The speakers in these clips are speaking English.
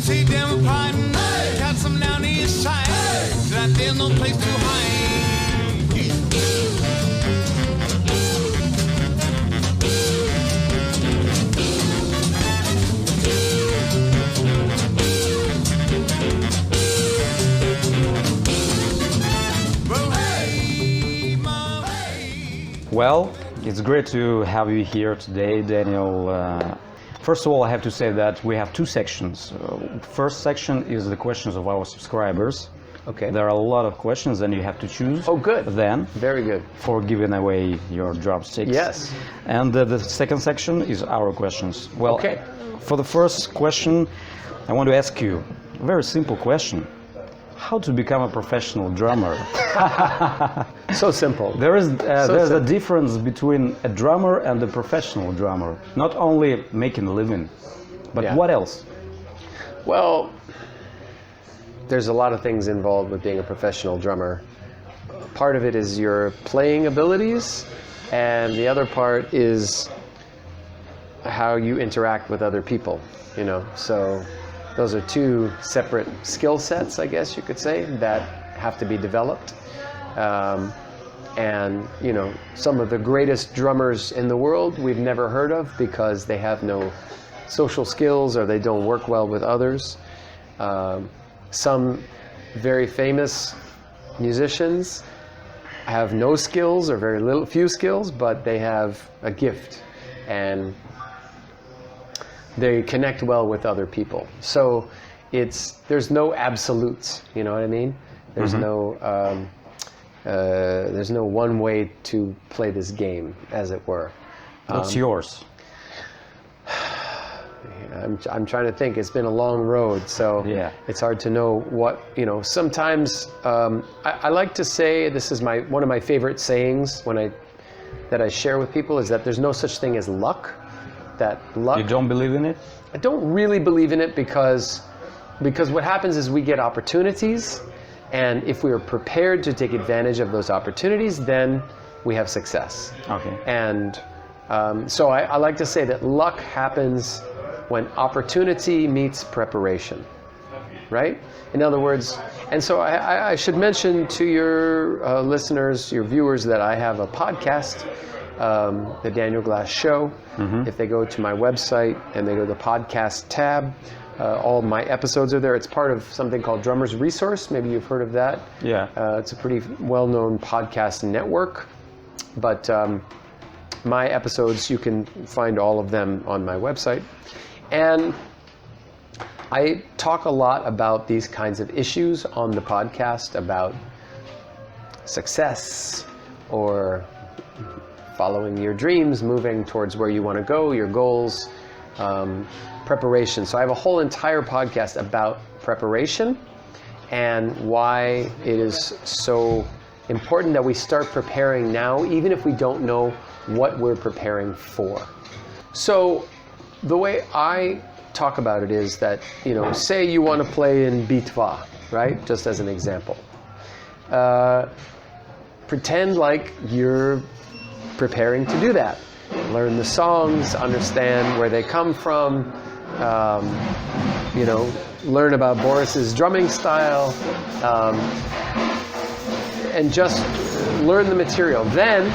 say damn pardon. Got some down the east side. That there's no place to hide. Well, it's great to have you here today, Daniel. First of all, I have to say that we have two sections. First section is the questions of our subscribers. Okay. There are a lot of questions and you have to choose. Oh, good. Then. Very good. For giving away your drumsticks. Yes. And the second section is our questions. Well, okay. For the first question, I want to ask you a very simple question. How to become a professional drummer? So simple. There's a difference between a drummer and a professional drummer. Not only making a living, but what else? Well, there's a lot of things involved with being a professional drummer. Part of it is your playing abilities, and the other part is how you interact with other people, you know. So those are two separate skill sets, I guess you could say, that have to be developed. And, you know, some of the greatest drummers in the world we've never heard of because they have no social skills or they don't work well with others. Some very famous musicians have no skills or very few skills, but they have a gift and they connect well with other people. So there's no absolutes, you know what I mean? There's there's no one way to play this game, as it were. What's yours? I'm trying to think. It's been a long road, so it's hard to know what, you know. Sometimes I like to say, this is one of my favorite sayings that I share with people, is that there's no such thing as luck. That luck. You don't believe in it? I don't really believe in it because what happens is we get opportunities, and if we are prepared to take advantage of those opportunities, then we have success. Okay. And so I like to say that luck happens when opportunity meets preparation, right? In other words, and so I should mention to your listeners, your viewers, that I have a podcast, the Daniel Glass Show. If they go to my website and they go to the podcast tab, all my episodes are there. It's part of something called Drummer's Resource. Maybe you've heard of that. Yeah. It's a pretty well-known podcast network. But my episodes, you can find all of them on my website. And I talk a lot about these kinds of issues on the podcast, about success or following your dreams, moving towards where you want to go, your goals, preparation. So I have a whole entire podcast about preparation and why it is so important that we start preparing now, even if we don't know what we're preparing for. So the way I talk about it is that, you know, say you want to play in Bitva, right? Just as an example. Pretend like you're preparing to do that. Learn the songs, understand where they come from, you know, learn about Boris's drumming style, and just learn the material. Then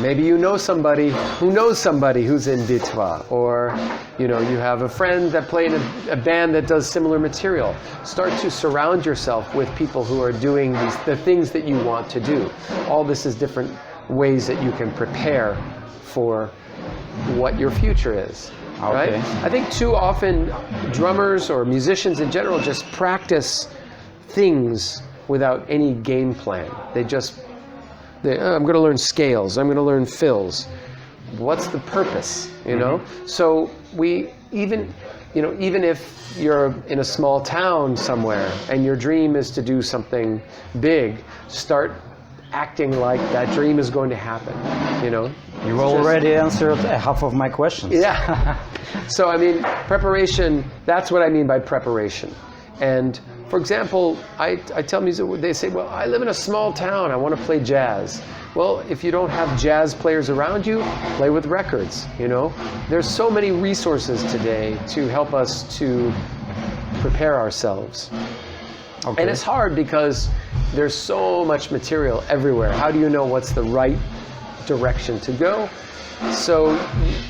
maybe you know somebody who knows somebody who's in Bitva, or you know, you have a friend that played in a band that does similar material. Start to surround yourself with people who are doing the things that you want to do. All this is different ways that you can prepare for what your future is. Okay. Right? I think too often drummers or musicians in general just practice things without any game plan. I'm going to learn scales. I'm going to learn fills. What's the purpose? You know. So even if you're in a small town somewhere and your dream is to do something big, start acting like that dream is going to happen. You know. You already answered half of my questions. Yeah. So I mean, preparation. That's what I mean by preparation. And for example, I tell musicians, they say, well, I live in a small town, I want to play jazz. Well, if you don't have jazz players around you, play with records, you know? There's so many resources today to help us to prepare ourselves. Okay. And it's hard because there's so much material everywhere. How do you know what's the right direction to go? So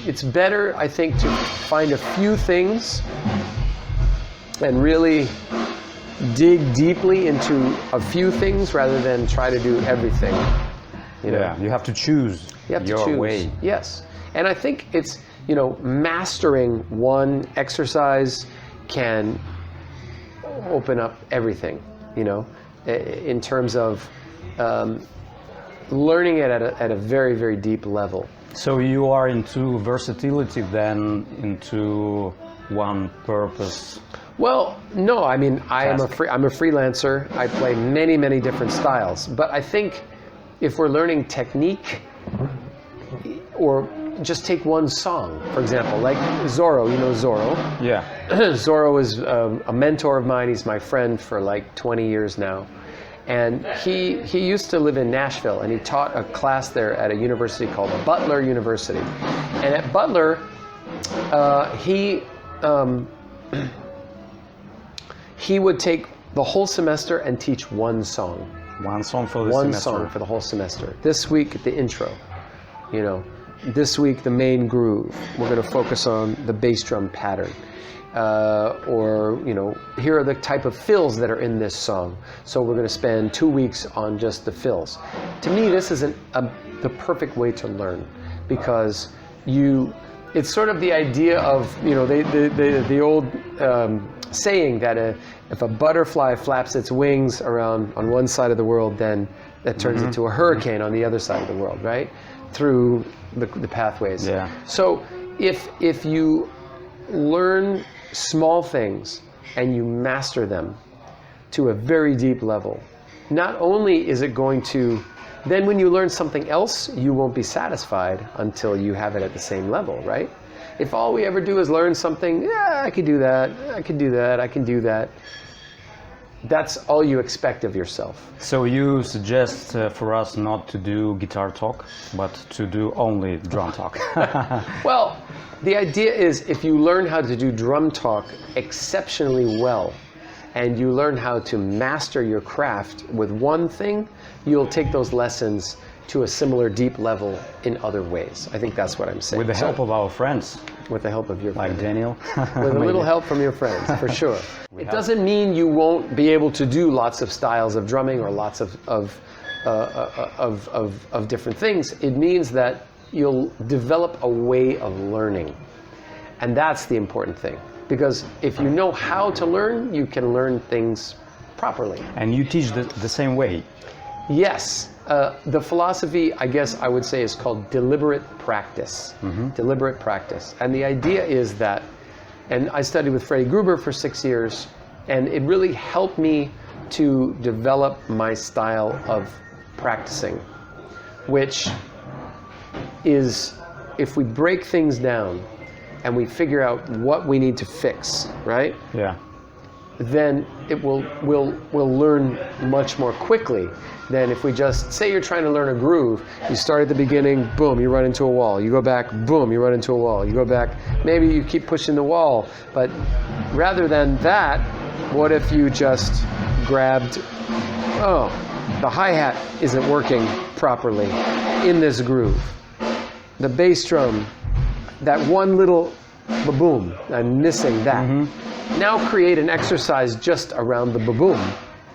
it's better, I think, to find a few things and really dig deeply into a few things rather than try to do everything. You know? Yeah, you have to choose your way. Yes. And I think it's, you know, mastering one exercise can open up everything, you know, in terms of learning it at a very, very deep level. So you are into versatility then, into one purpose? Well, no, I mean, I'm a freelancer. I play many, many different styles. But I think if we're learning technique, or just take one song, for example, like Zorro, you know Zorro? Yeah. Zorro is a mentor of mine. He's my friend for like 20 years now. And he used to live in Nashville, and he taught a class there at a university called Butler University. And at Butler, he would take the whole semester and teach one song. One song for the One semester. song for the whole semester. This week, the intro, you know. This week, the main groove. We're going to focus on the bass drum pattern. Or, you know, here are the type of fills that are in this song. So we're going to spend 2 weeks on just the fills. To me, this isn't the perfect way to learn, because it's sort of the idea of, you know, the old saying that if a butterfly flaps its wings around on one side of the world, then that turns into a hurricane on the other side of the world, right? Through the pathways. Yeah. So if you learn small things and you master them to a very deep level, not only is it going to, then when you learn something else, you won't be satisfied until you have it at the same level, right? If all we ever do is learn something, yeah, I could do that, I could do that, I can do that, that's all you expect of yourself. So you suggest for us not to do guitar talk, but to do only drum talk. Well, the idea is if you learn how to do drum talk exceptionally well, and you learn how to master your craft with one thing, you'll take those lessons to a similar deep level in other ways. I think that's what I'm saying. With the help of our friends. With the help of your like friends. Daniel. With a little help from your friends, for sure. It doesn't mean you won't be able to do lots of styles of drumming or lots of different things. It means that you'll develop a way of learning. And that's the important thing. Because if you know how to learn, you can learn things properly. And you teach the same way. Yes. The philosophy, I guess I would say, is called deliberate practice. Deliberate practice. And the idea is that, and I studied with Freddie Gruber for 6 years, and it really helped me to develop my style of practicing, which is, if we break things down and we figure out what we need to fix, right? Yeah. Then we'll learn much more quickly than if we just, say you're trying to learn a groove, you start at the beginning, boom, you run into a wall. You go back, boom, you run into a wall. You go back, maybe you keep pushing the wall. But rather than that, what if you just grabbed, oh, the hi-hat isn't working properly in this groove. The bass drum, that one little ba-boom, I'm missing that. Now create an exercise just around the ba-boom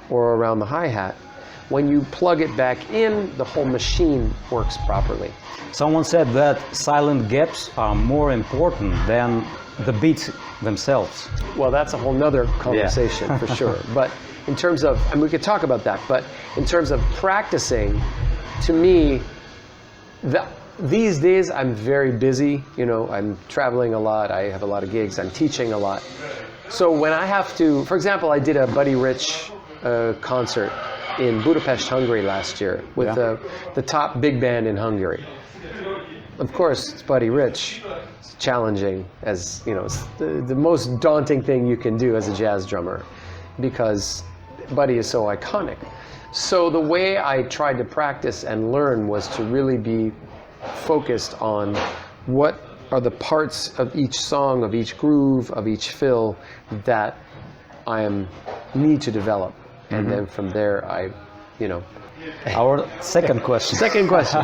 or around the hi-hat. When you plug it back in, the whole machine works properly. Someone said that silent gaps are more important than the beats themselves. Well, that's a whole nother conversation for sure. But in terms of, and we could talk about that, but in terms of practicing, to me, these days I'm very busy. You know, I'm traveling a lot, I have a lot of gigs, I'm teaching a lot. So when I have to, for example, I did a Buddy Rich concert in Budapest, Hungary last year with the top big band in Hungary. Of course, it's Buddy Rich. It's challenging, as you know, it's the most daunting thing you can do as a jazz drummer, because Buddy is so iconic. So the way I tried to practice and learn was to really be focused on what are the parts of each song, of each groove, of each fill that I need to develop. And then from there, Our second question. Second question.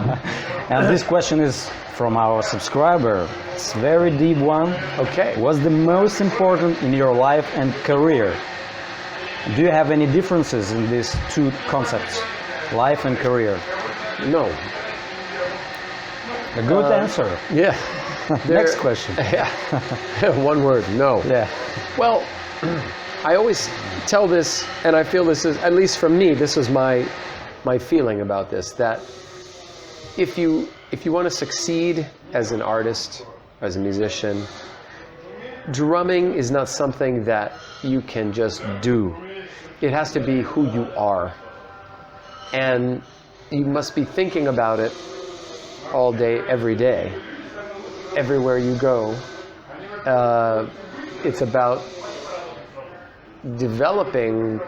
And this question is from our subscriber. It's a very deep one. Okay. What's the most important in your life and career? Do you have any differences in these two concepts, life and career? No. A good answer. Yeah. Next question. Yeah. One word, no. Yeah. Well, I always tell this, and I feel this is, at least from me, this was my feeling about this, that if you want to succeed as an artist, as a musician, drumming is not something that you can just do. It has to be who you are. And you must be thinking about it all day, every day. Everywhere you go. It's about developing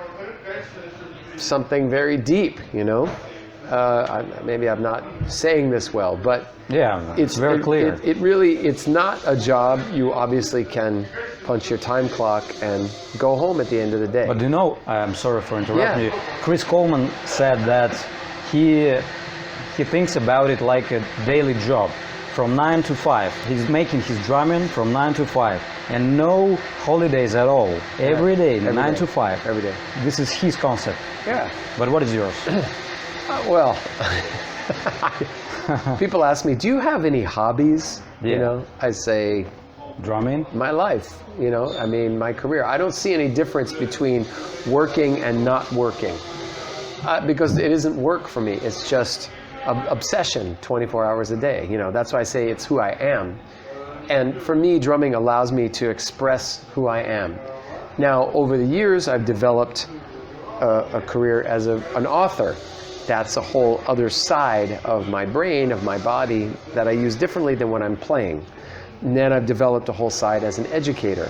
something very deep, maybe I'm not saying this well, but Yeah, it's very clear. It really, it's not a job you obviously can punch your time clock and go home at the end of the day. But I'm sorry for interrupting Yeah. you. Chris Coleman said that he thinks about it like a daily job, from 9 to 5. He's making his drumming from 9 to 5, and no holidays at all. Every day, 9 to 5. Every day. This is his concept. Yeah. But what is yours? Well, people ask me, do you have any hobbies? Yeah. I say, Drumming? my life, my career. I don't see any difference between working and not working, because it isn't work for me. It's just obsession 24 hours a day. That's why I say it's who I am. And for me, drumming allows me to express who I am. Now, over the years, I've developed a career as an author. That's a whole other side of my brain, of my body, that I use differently than when I'm playing. And then I've developed a whole side as an educator.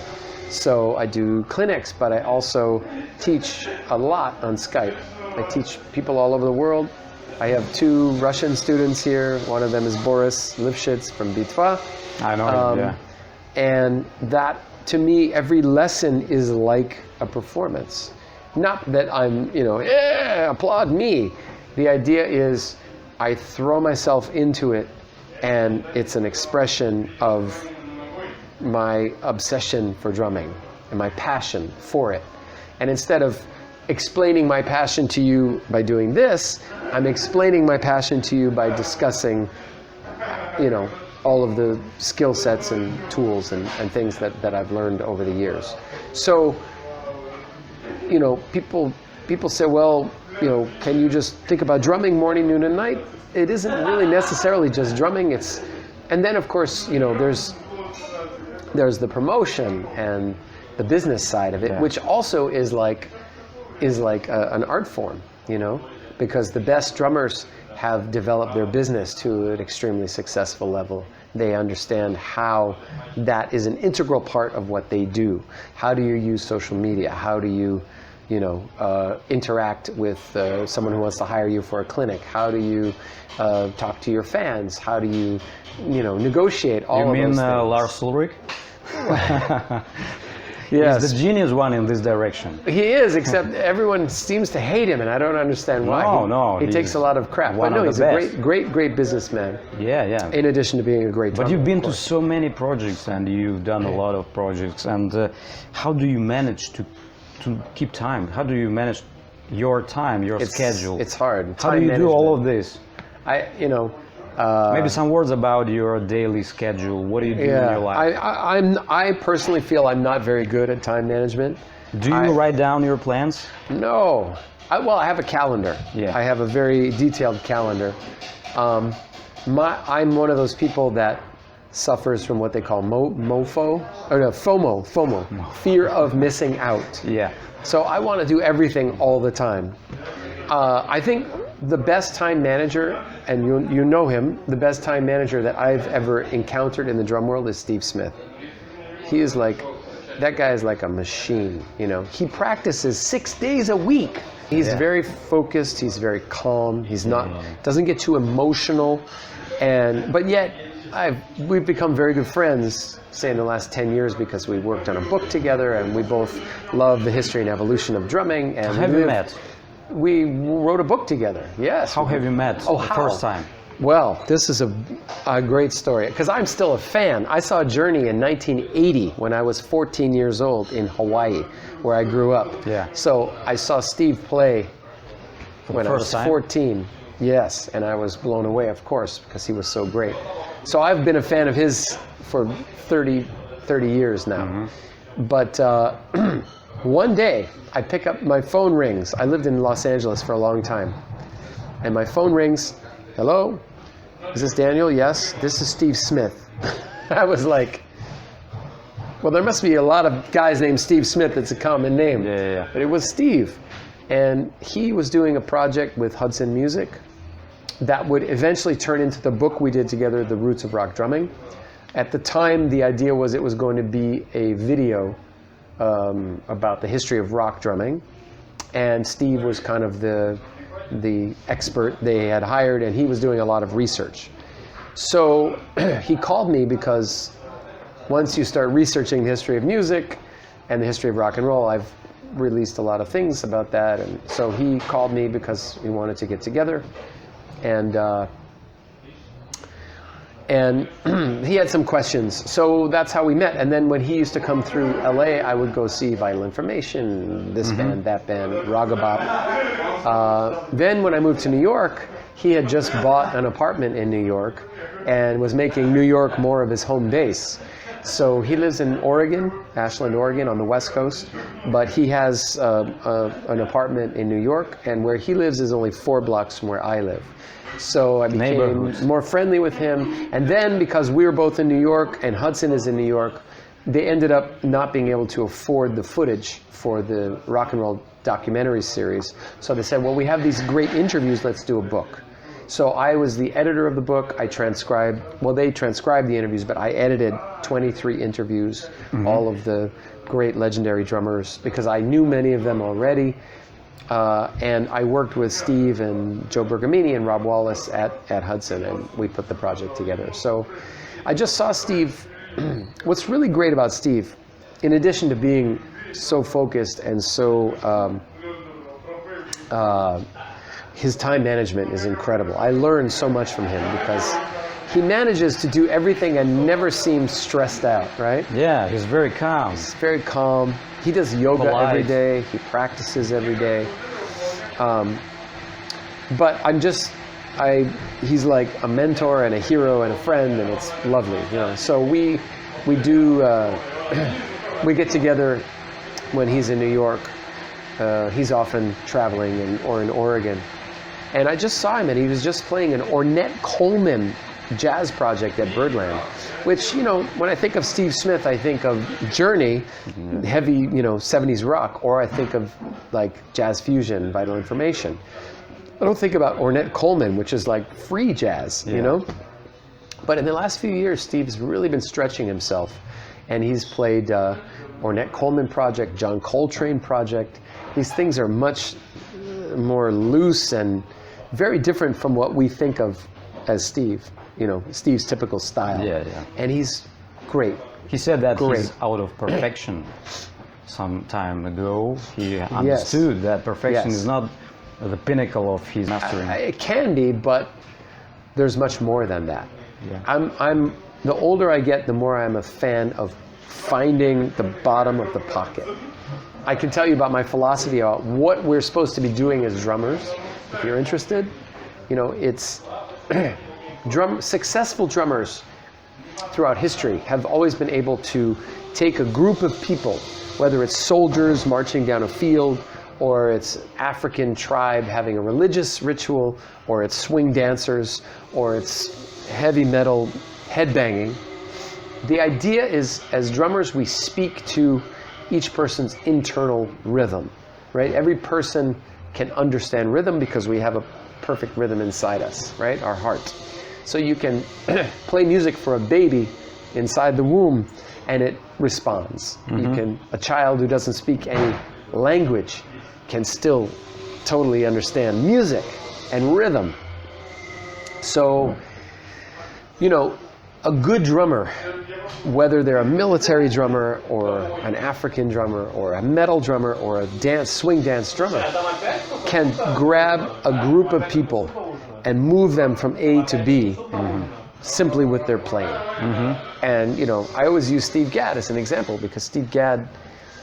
So I do clinics, but I also teach a lot on Skype. I teach people all over the world. I have 2 Russian students here. One of them is Boris Lipschitz from Bitva. I know him, yeah. And that, to me, every lesson is like a performance. Not that I'm, applaud me. The idea is I throw myself into it, and it's an expression of my obsession for drumming and my passion for it. And instead of explaining my passion to you by doing this, I'm explaining my passion to you by discussing, all of the skill sets and tools and things that I've learned over the years. So, people say, well, can you just think about drumming morning, noon, and night? It isn't really necessarily just drumming. And then of course, there's the promotion and the business side of it, which also is like an art form, because the best drummers have developed their business to an extremely successful level. They understand how that is an integral part of what they do. How do you use social media? How do you, interact with someone who wants to hire you for a clinic? How do you talk to your fans? How do you, negotiate all of those things? You mean Lars Ulrich? Yes. He's the genius one in this direction. He is, except everyone seems to hate him, and I don't understand why. He takes a lot of crap. But no, he's a great businessman. Yeah. In addition to being a great drummer. But you've been to so many projects, and you've done a lot of projects. And how do you manage to keep time? How do you manage your time, your schedule? It's hard. How do you do all of this? Maybe some words about your daily schedule. What do you do in your life? I personally feel I'm not very good at time management. Do you write down your plans? No. I have a calendar. Yeah. I have a very detailed calendar. I'm one of those people that suffers from what they call FOMO, fear of missing out. Yeah. So I want to do everything all the time. I think the best time manager, and you know him, the best time manager that I've ever encountered in the drum world is Steve Smith. That guy is like a machine, He practices 6 days a week. He's very focused, he's very calm, doesn't get too emotional, but yet we've become very good friends, say in the last 10 years, because we worked on a book together, and we both love the history and evolution of drumming. And Have you met? We wrote a book together. Yes. How have you met the first time? Well, this is a great story, because I'm still a fan. I saw Journey in 1980 when I was 14 years old in Hawaii, where I grew up. Yeah. So I saw Steve play when I was first time? 14. Yes, and I was blown away, of course, because he was so great. So I've been a fan of his for 30 years now. But one day, I pick up, my phone rings. I lived in Los Angeles for a long time. And my phone rings. Hello? Is this Daniel? Yes. This is Steve Smith. I was like, well, there must be a lot of guys named Steve Smith. That's a common name. Yeah. But it was Steve. And he was doing a project with Hudson Music that would eventually turn into the book we did together, The Roots of Rock Drumming. At the time, the idea was it was going to be a video about the history of rock drumming. And Steve was kind of the expert they had hired, and he was doing a lot of research. So he called me because once you start researching the history of music and the history of rock and roll, I've released a lot of things about that. And so he called me because we wanted to get together. And he had some questions. So that's how we met. And then when he used to come through LA, I would go see Vital Information, this band, that band, Ragabop. Then when I moved to New York, he had just bought an apartment in New York and was making New York more of his home base. So he lives in Oregon, Ashland, Oregon, on the West Coast, but he has an apartment in New York, and where he lives is only 4 blocks from where I live. So I became more friendly with him, and then because we were both in New York and Hudson is in New York, they ended up not being able to afford the footage for the rock and roll documentary series. So they said, well, we have these great interviews, let's do a book. So I was the editor of the book. I transcribed, well, they transcribed the interviews, but I edited 23 interviews, all of the great legendary drummers, because I knew many of them already. And I worked with Steve and Joe Bergamini and Rob Wallace at Hudson, and we put the project together. So I just saw Steve. What's really great about Steve, in addition to being so focused and so his time management is incredible. I learned so much from him because he manages to do everything and never seems stressed out, right? Yeah, he's very calm. He's very calm. He does yoga every day. He practices every day. But he's like a mentor and a hero and a friend, and it's lovely, you know. So we get together when he's in New York. He's often traveling or in Oregon. And I just saw him, and he was just playing an Ornette Coleman jazz project at Birdland, which, you know, when I think of Steve Smith, I think of Journey, heavy, you know, 70s rock, or I think of like jazz fusion, Vital Information. I don't think about Ornette Coleman, which is like free jazz, you know? But in the last few years, Steve's really been stretching himself, and he's played Ornette Coleman project, John Coltrane project. These things are much more loose and very different from what we think of as Steve, you know, Steve's typical style. Yeah. And he's great. He said that he's out of perfection some time ago. He understood that perfection is not the pinnacle of his mastering. It can be, but there's much more than that. Yeah. I'm the older I get, the more I'm a fan of finding the bottom of the pocket. I can tell you about my philosophy about what we're supposed to be doing as drummers. If you're interested, you know, it's successful drummers throughout history have always been able to take a group of people, whether it's soldiers marching down a field, or it's African tribe having a religious ritual, or it's swing dancers, or it's heavy metal headbanging. The idea is, as drummers, we speak to each person's internal rhythm, right? Every person can understand rhythm because we have a perfect rhythm inside us, right? Our heart. So you can play music for a baby inside the womb and it responds. A child who doesn't speak any language can still totally understand music and rhythm. So, you know, a good drummer, whether they're a military drummer or an African drummer or a metal drummer or a swing dance drummer, can grab a group of people and move them from A to B simply with their playing. And you know, I always use Steve Gadd as an example because Steve Gadd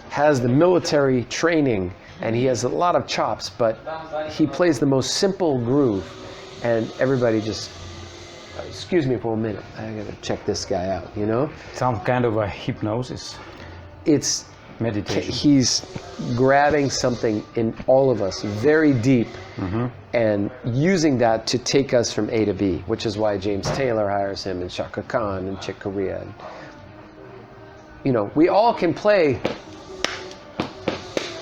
has the military training and he has a lot of chops, but he plays the most simple groove and everybody just, excuse me for a minute, I gotta check this guy out, you know? Some kind of a hypnosis. It's meditation. He's grabbing something in all of us very deep and using that to take us from A to B, which is why James Taylor hires him and Chaka Khan and Chick Corea. You know, we all can play,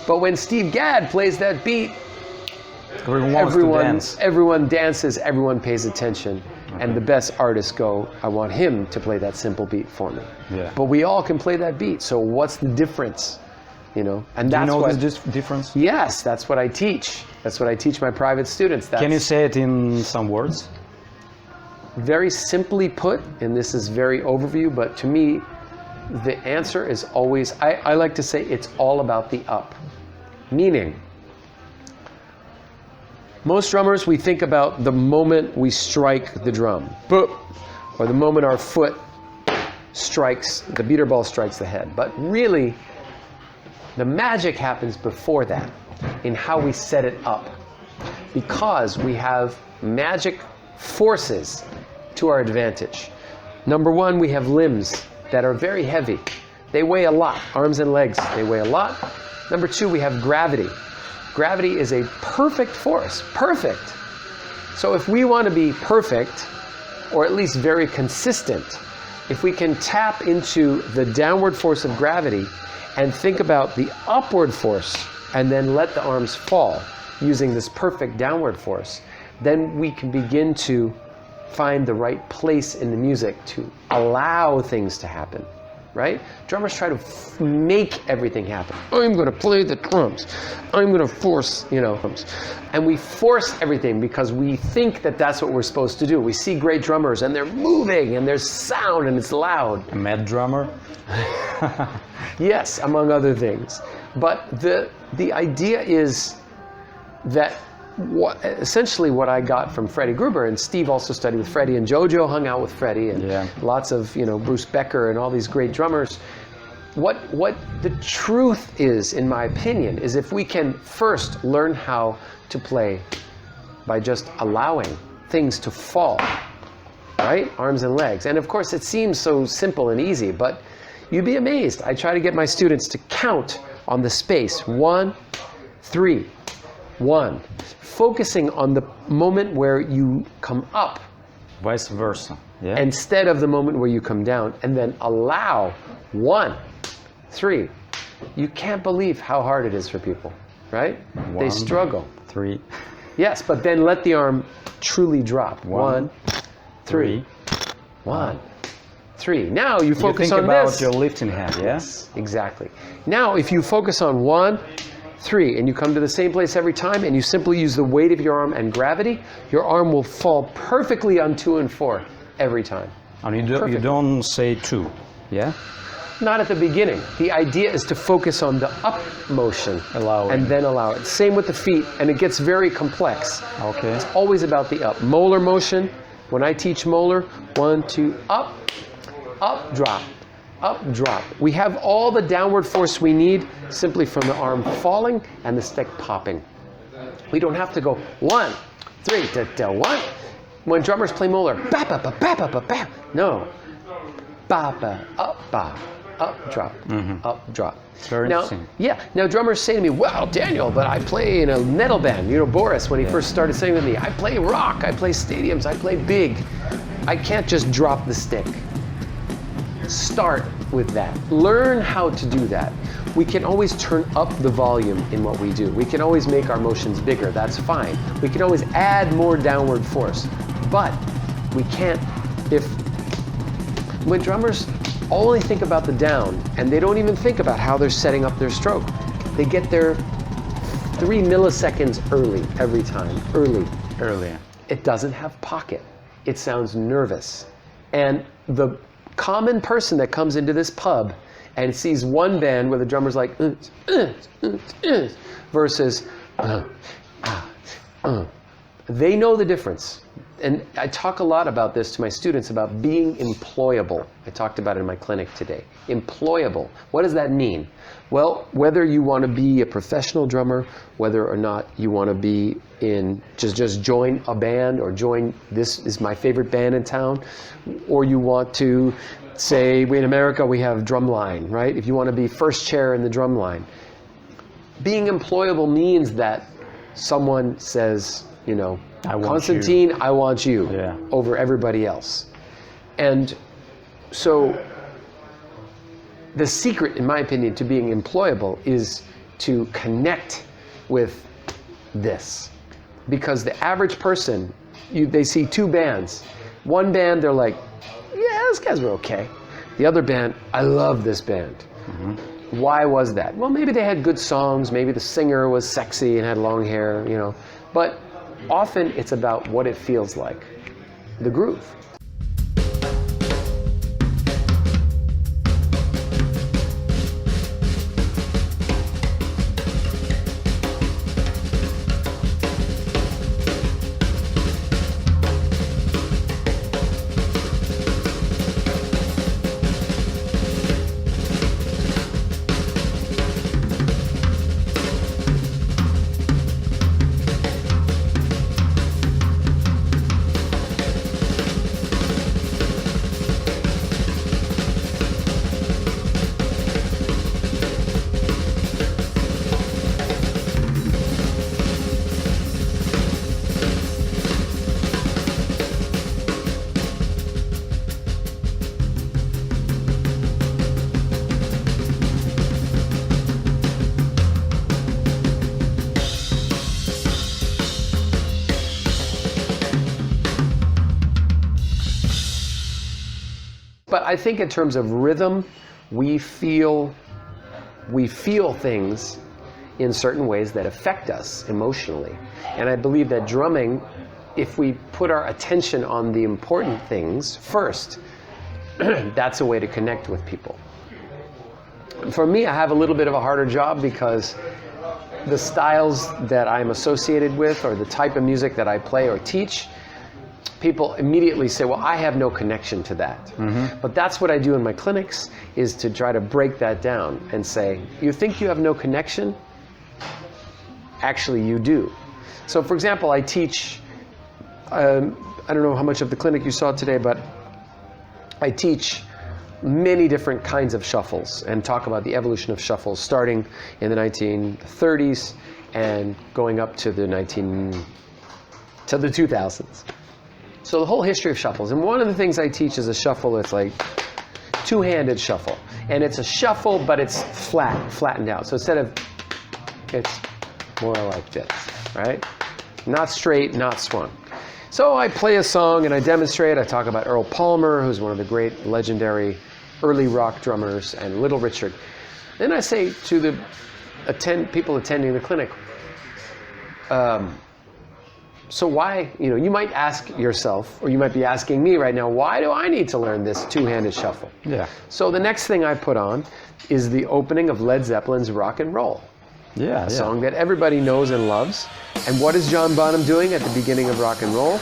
but when Steve Gadd plays that beat, everyone dances, everyone pays attention. And the best artists go, I want him to play that simple beat for me. Yeah. But we all can play that beat, so what's the difference? You know, and Do that's you know what, the difference? Yes, that's what I teach. That's what I teach my private students. Can you say it in some words? Very simply put, and this is very overview, but to me, the answer is always, I like to say it's all about the up. Meaning, most drummers, we think about the moment we strike the drum, boop, or the moment our foot strikes, the beater ball strikes the head. But really, the magic happens before that, in how we set it up. Because we have magic forces to our advantage. Number one, we have limbs that are very heavy. They weigh a lot. Arms and legs, they weigh a lot. Number two, we have gravity. Gravity is a perfect force, perfect. So if we want to be perfect, or at least very consistent, if we can tap into the downward force of gravity and think about the upward force and then let the arms fall using this perfect downward force, then we can begin to find the right place in the music to allow things to happen. Right? Drummers try to make everything happen. I'm going to play the drums. I'm going to force, you know, and we force everything because we think that that's what we're supposed to do. We see great drummers and they're moving and there's sound and it's loud. A mad drummer? Yes, among other things. But the idea is that essentially what I got from Freddie Gruber, and Steve also studied with Freddie, and Jojo hung out with Freddie, and lots of, you know, Bruce Becker and all these great drummers. What the truth is, in my opinion, is if we can first learn how to play by just allowing things to fall, right? Arms and legs. And of course it seems so simple and easy, but you'd be amazed. I try to get my students to count on the space. 1, 3, 1. Focusing on the moment where you come up. Vice versa. Yeah. Instead of the moment where you come down, and then allow 1, 3. You can't believe how hard it is for people, right? 1, they struggle. 3. Yes, but then let the arm truly drop. 1, 3, 1, 3. Now you focus on this. You think about your lifting hand, yeah? Yes, exactly. Now if you focus on 1, 3, and you come to the same place every time, and you simply use the weight of your arm and gravity, your arm will fall perfectly on 2 and 4 every time. And you don't say 2, yeah? Not at the beginning. The idea is to focus on the up motion and then allow it. Same with the feet, and it gets very complex. Okay. It's always about the up. Molar motion, when I teach molar, 1, 2, up, up, drop. Up, drop. We have all the downward force we need simply from the arm falling and the stick popping. We don't have to go 1, 3, 1. When drummers play molar, ba ba ba ba ba ba ba. No, ba ba up, drop, up, drop. It's very interesting. Yeah. Now drummers say to me, "Well, Daniel, but I play in a metal band." You know, Boris, when he first started singing with me, I play rock, I play stadiums, I play big. I can't just drop the stick. Start with that. Learn how to do that. We can always turn up the volume in what we do. We can always make our motions bigger. That's fine. We can always add more downward force. But we can't, when drummers only think about the down and they don't even think about how they're setting up their stroke, they get there 3 milliseconds early every time. Early. Earlier. It doesn't have pocket. It sounds nervous. And the common person that comes into this pub and sees one band where the drummer's like, versus, they know the difference. And I talk a lot about this to my students, about being employable. I talked about it in my clinic today. Employable. What does that mean? Well, whether you want to be a professional drummer, whether or not you want to be in, just join a band, or join, this is my favorite band in town, or you want to say, in America we have drumline, right? If you want to be first chair in the drumline. Being employable means that someone says, you know, Konstantin, I want you over everybody else. And so the secret, in my opinion, to being employable is to connect with this. Because the average person, they see two bands. One band, they're like, yeah, those guys were okay. The other band, I love this band. Mm-hmm. Why was that? Well, maybe they had good songs, maybe the singer was sexy and had long hair, you know. But often it's about what it feels like, the groove. But I think in terms of rhythm, we feel things in certain ways that affect us emotionally. And I believe that drumming, if we put our attention on the important things first, that's a way to connect with people. For me, I have a little bit of a harder job because the styles that I'm associated with, or the type of music that I play or teach, people immediately say, well, I have no connection to that. Mm-hmm. But that's what I do in my clinics, is to try to break that down and say, you think you have no connection? Actually, you do. So for example, I teach, I don't know how much of the clinic you saw today, but I teach many different kinds of shuffles and talk about the evolution of shuffles starting in the 1930s and going up to the 2000s. So the whole history of shuffles. And one of the things I teach is a shuffle that's like two-handed shuffle. And it's a shuffle, but it's flattened out. So instead of, it's more like this, right? Not straight, not swung. So I play a song and I demonstrate. I talk about Earl Palmer, who's one of the great legendary early rock drummers, and Little Richard. Then I say to the people attending the clinic, so why, you might ask yourself, or you might be asking me right now, why do I need to learn this two-handed shuffle? Yeah. So the next thing I put on is the opening of Led Zeppelin's Rock and Roll. Yeah. A song that everybody knows and loves. And what is John Bonham doing at the beginning of Rock and Roll?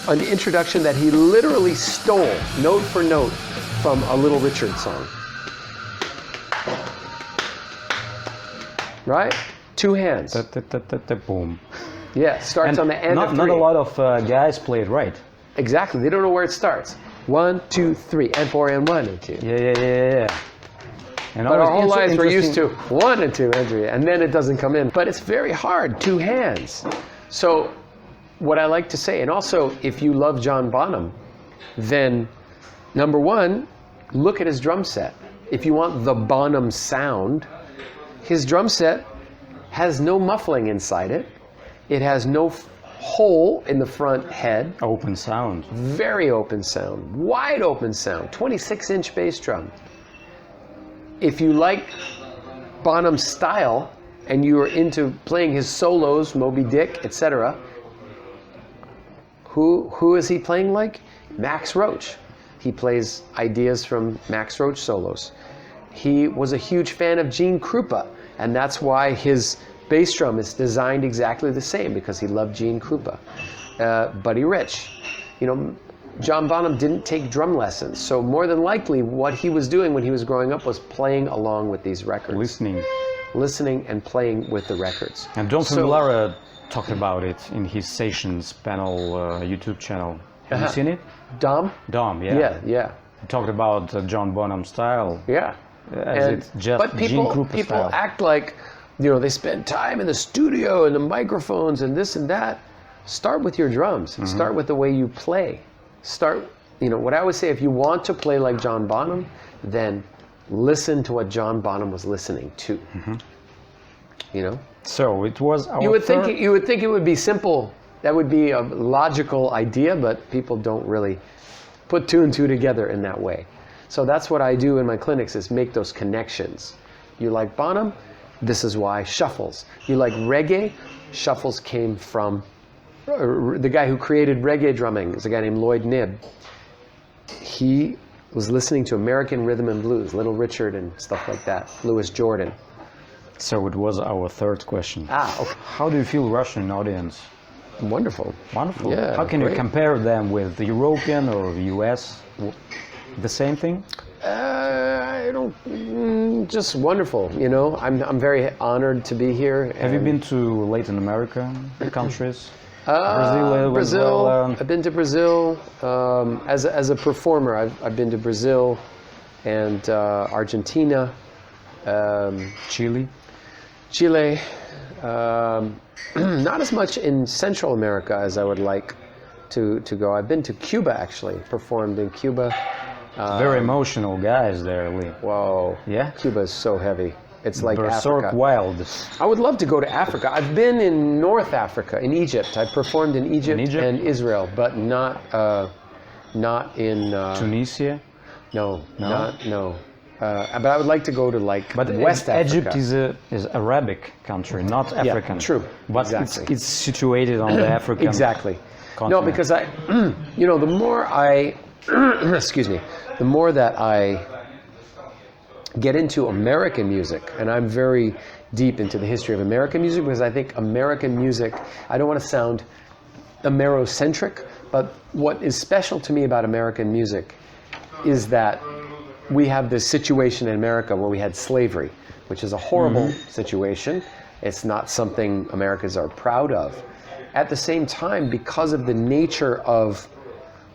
An introduction that he literally stole, note for note, from a Little Richard song. Right? Two hands. Boom. Yeah, starts on the end of three. Not a lot of guys play it right. Exactly. They don't know where it starts. 1, 2, 3, and 4, and 1, and 2. Yeah. And but our whole lives we're used to 1 and 2 and 3, and then it doesn't come in. But it's very hard, two hands. So what I like to say, and also if you love John Bonham, then number one, look at his drum set. If you want the Bonham sound, his drum set has no muffling inside it. It has no hole in the front head. Open sound. Very open sound. Wide open sound. 26-inch bass drum. If you like Bonham's style and you are into playing his solos, Moby Dick, etc., who is he playing like? Max Roach. He plays ideas from Max Roach solos. He was a huge fan of Gene Krupa, and that's why his bass drum is designed exactly the same, because he loved Gene Krupa. Buddy Rich. You know, John Bonham didn't take drum lessons, so more than likely what he was doing when he was growing up was playing along with these records. Listening and playing with the records. And John Lara talked about it in his Sessions panel YouTube channel. Have you seen it? Dom, yeah. Yeah. He talked about John Bonham style. Yeah. It's just but people style. act like, you know, they spend time in the studio and the microphones and this and that. Start with your drums. Start with the way you play. Start, you know, what I always say, if you want to play like John Bonham, then listen to what John Bonham was listening to. You know? So it was our you would think it would be simple. That would be a logical idea, but people don't really put two and two together in that way. So that's what I do in my clinics, is make those connections. You like Bonham? This is why. Shuffles. You like reggae? Shuffles came from the guy who created reggae drumming is a guy named Lloyd Knibb. He was listening to American rhythm and blues, Little Richard and stuff like that, Louis Jordan. So it was our third question. Okay. How do you feel Russian audience? Wonderful. Wonderful. Yeah, How can great. you compare them with the European or the US? The same thing? I don't. Just wonderful. You know, I'm very honored to be here. Have you been to Latin America countries? Brazil. I've been to Brazil as a performer. I've been to Brazil and Argentina, Chile. Not as much in Central America as I would like to go. I've been to Cuba, actually, performed in Cuba. Very emotional guys there, Lee. Whoa. Yeah? Cuba is so heavy. It's like Berserk Africa. wild. I would love to go to Africa. I've been in North Africa, in Egypt. I performed in Egypt and Israel, but not in Tunisia? No. But I would like to go to But West Africa. Egypt is Arabic country, not African. True. But Exactly. it's situated on the African Exactly. continent. No, because you know, the more I, excuse me, the more that I get into American music, and I'm very deep into the history of American music, because I think American music, I don't want to sound Amerocentric, but what is special to me about American music is that we have this situation in America where we had slavery, which is a horrible situation. It's not something Americans are proud of. At the same time, because of the nature of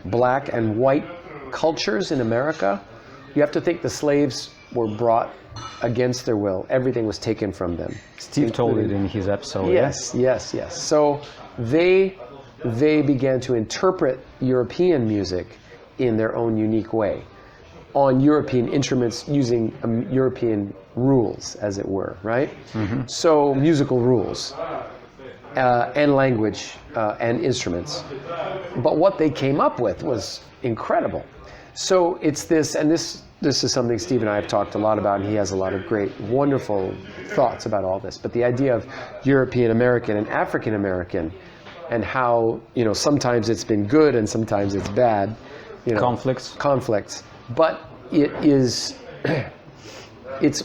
black and white cultures in America, you have to think the slaves were brought against their will. Everything was taken from them. Steve told it in his episode. Yes. So they began to interpret European music in their own unique way, on European instruments, using European rules, as it were, right? So musical rules and language and instruments. But what they came up with was incredible. So it's this, and this is something Steve and I have talked a lot about, and he has a lot of great, wonderful thoughts about all this. But the idea of European American and African American, and how, you know, sometimes it's been good and sometimes it's bad. You know, conflicts. But it is, it's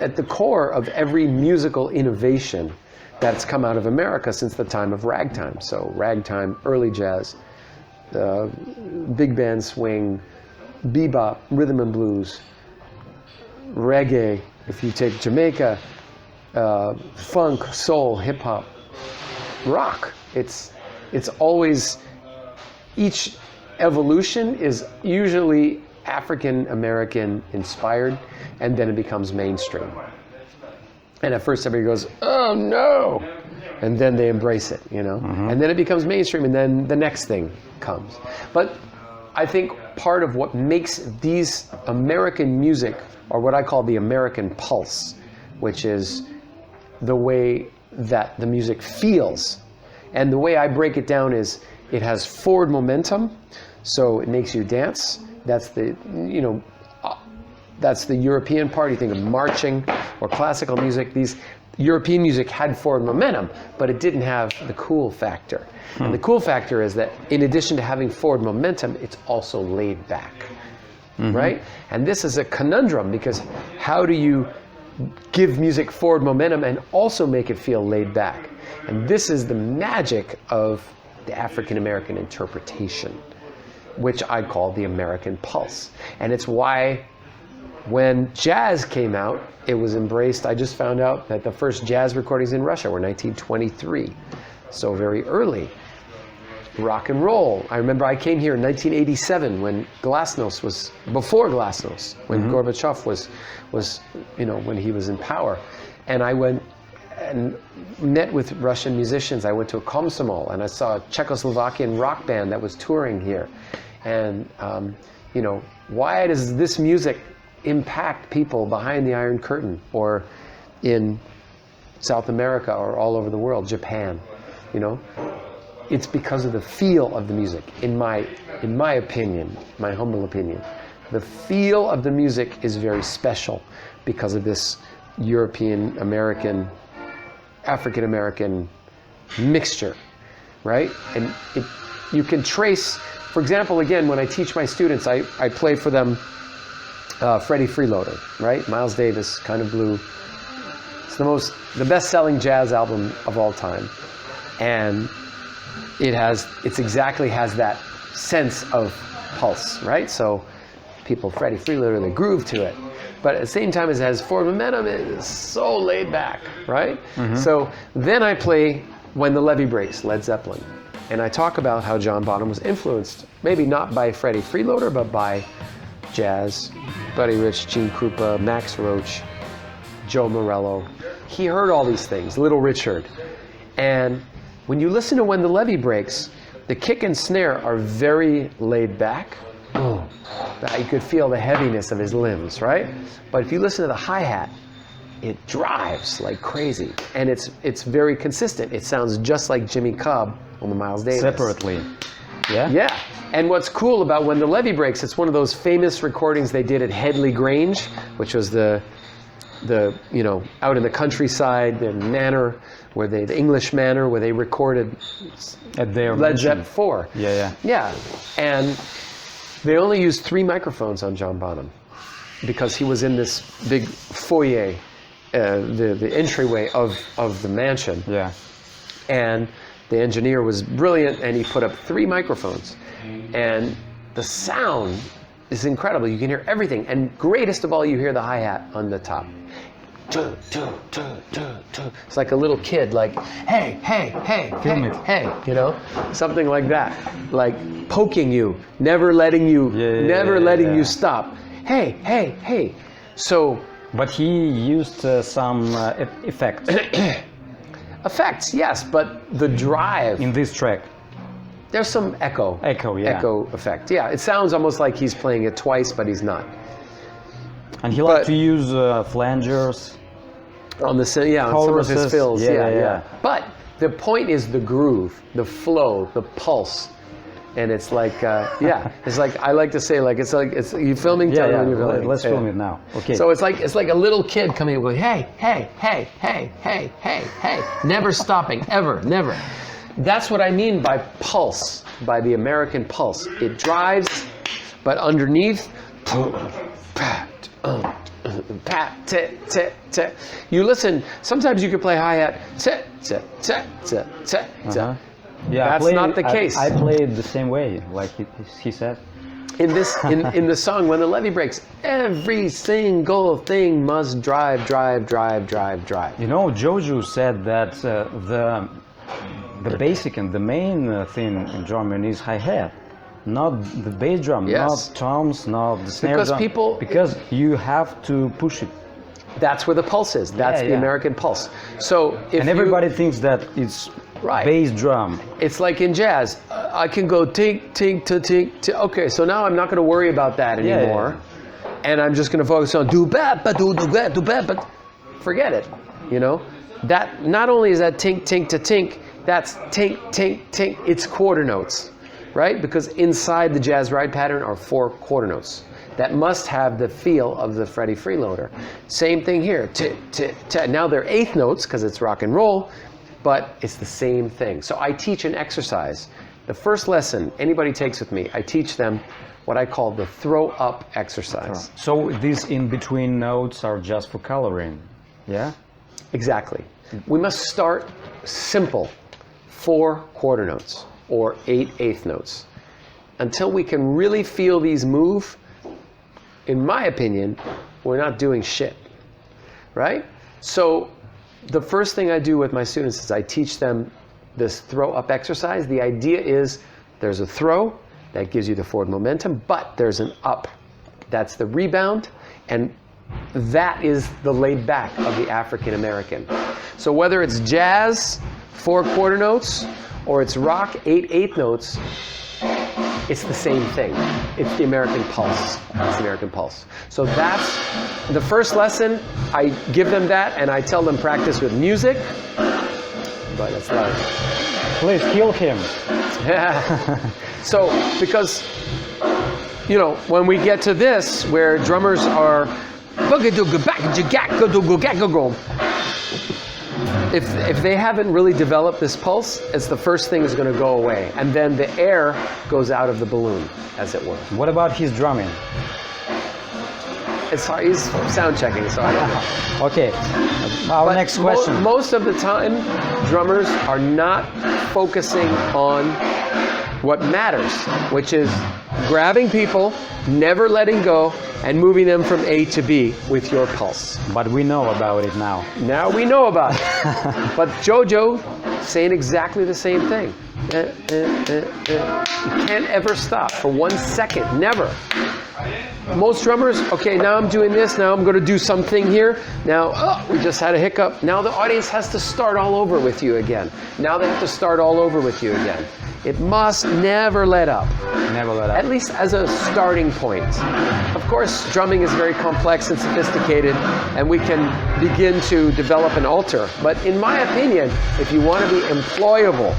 at the core of every musical innovation that's come out of America since the time of ragtime. So ragtime, early jazz, big band swing, bebop, rhythm and blues, reggae, if you take Jamaica, funk, soul, hip hop, rock. It's always, each evolution is usually African American inspired, and then it becomes mainstream. And at first everybody goes, oh no, and then they embrace it, you know, and then it becomes mainstream, and then the next thing comes. But I think part of what makes these American music, or what I call the American pulse, which is the way that the music feels, and the way I break it down is it has forward momentum, so it makes you dance. That's the, you know, that's the European part. You think of marching or classical music. These European music had forward momentum, but it didn't have the cool factor. And the cool factor is that in addition to having forward momentum, it's also laid back, right? And this is a conundrum because how do you give music forward momentum and also make it feel laid back? And this is the magic of the African American interpretation, which I call the American pulse. And it's why when jazz came out, it was embraced. I just found out that the first jazz recordings in Russia were 1923, so very early. Rock and roll. I remember I came here in 1987 when Glasnost was, before Glasnost, when Gorbachev was, you know, when he was in power. And I went and met with Russian musicians. I went to a Komsomol and I saw a Czechoslovakian rock band that was touring here. And, you know, why does this music impact people behind the Iron Curtain or in South America or all over the world, Japan, you know? It's because of the feel of the music, in my opinion, my humble opinion. The feel of the music is very special because of this European American, African American mixture, right? And you can trace, for example, again, when I teach my students, I play for them Freddie Freeloader, right? Miles Davis, Kind of Blue. It's the best-selling jazz album of all time, and it exactly has that sense of pulse, right? So people, Freddie Freeloader, they groove to it, but at the same time, it has forward momentum. It is so laid back, right? So then I play When the Levee Breaks, Led Zeppelin, and I talk about how John Bonham was influenced, maybe not by Freddie Freeloader, but by jazz, Buddy Rich, Gene Krupa, Max Roach, Joe Morello. He heard all these things, Little Richard. And when you listen to When the Levee Breaks, the kick and snare are very laid back. You could feel the heaviness of his limbs, right? But if you listen to the hi-hat, it drives like crazy. And it's very consistent. It sounds just like Jimmy Cobb on the Miles Davis. Separately. Yeah? Yeah. And what's cool about When the Levee Breaks, it's one of those famous recordings they did at Headley Grange, which was the you know, out in the countryside, the manor, the English manor, where they recorded At their Led Zeppelin 4. Yeah. And they only used 3 microphones on John Bonham because he was in this big foyer, the entryway of the mansion. Yeah. And the engineer was brilliant, and he put up 3 microphones. And the sound is incredible. You can hear everything. And greatest of all, you hear the hi-hat on the top. It's like a little kid, like, hey, hey, hey, hey, hey, you know, something like that. Like poking you, never letting you, letting you stop. Hey, hey, hey. So. But he used some effects. Effects, yes, but the drive. In this track. There's some echo. Echo, yeah. Echo effect. Yeah, it sounds almost like he's playing it twice, but he's not. And he liked to use flangers. On some of his fills. Yeah. But the point is the groove, the flow, the pulse. And it's like, it's like, I like to say, like, it's you filming? Yeah, when you're filming. Let's film it now. Okay. So it's like a little kid coming up with, hey, hey, hey, hey, hey, hey, hey, never stopping, ever, never. That's what I mean by pulse, by the American pulse. It drives, but underneath, you listen, sometimes you can play hi-hat, Yeah, that's not the case. I played the same way, like he said. In the song, When the Levee Breaks, every single thing must drive. You know, Jojo said that the basic and the main thing in drumming is hi-hat, not the bass drum, not toms, not the snare drum. Because you have to push it. That's where the pulse is. That's the American pulse. So if everybody thinks that it's bass drum. It's like in jazz. I can go tink, tink, to tink, to. Okay, so now I'm not going to worry about that anymore, and I'm just going to focus on do ba ba do ba do ba ba. Forget it. You know, that not only is that tink, tink to tink, that's tink, tink, tink. It's quarter notes, right? Because inside the jazz ride pattern are 4 quarter notes. that must have the feel of the Freddie freeloader. Same thing here. Now they're eighth notes because it's rock and roll, but it's the same thing. So I teach an exercise. The first lesson anybody takes with me, I teach them what I call the throw up exercise. So these in-between notes are just for coloring, yeah? Exactly. We must start simple, 4 quarter notes or 8 eighth notes. Until we can really feel these move, in my opinion, we're not doing shit, right? So the first thing I do with my students is I teach them this throw up exercise. The idea is there's a throw that gives you the forward momentum, but there's an up. That's the rebound, and that is the laid back of the African American. So whether it's jazz, 4 quarter notes, or it's rock, 8 eighth notes, it's the same thing. It's the American pulse. It's the American pulse. So that's the first lesson. I give them that, and I tell them practice with music. But that's loud. Please kill him. Yeah. So, because, you know, when we get to this, where drummers are, if they haven't really developed this pulse, it's the first thing is going to go away, and then the air goes out of the balloon, as it were. What about his drumming? It's hard. He's sound checking, so I don't know. Okay, our next question. Most of the time, drummers are not focusing on what matters, which is grabbing people, never letting go, and moving them from A to B with your pulse. But we know about it now. Now we know about it. But Jojo saying exactly the same thing. You can't ever stop for 1 second, never. Most drummers, okay, now I'm doing this, now I'm going to do something here. Now, oh, we just had a hiccup. Now the audience has to start all over with you again. Now they have to start all over with you again. It must never let up. Never let up. At least as a starting point. Of course, drumming is very complex and sophisticated, and we can begin to develop an alter. But in my opinion, if you want to be employable,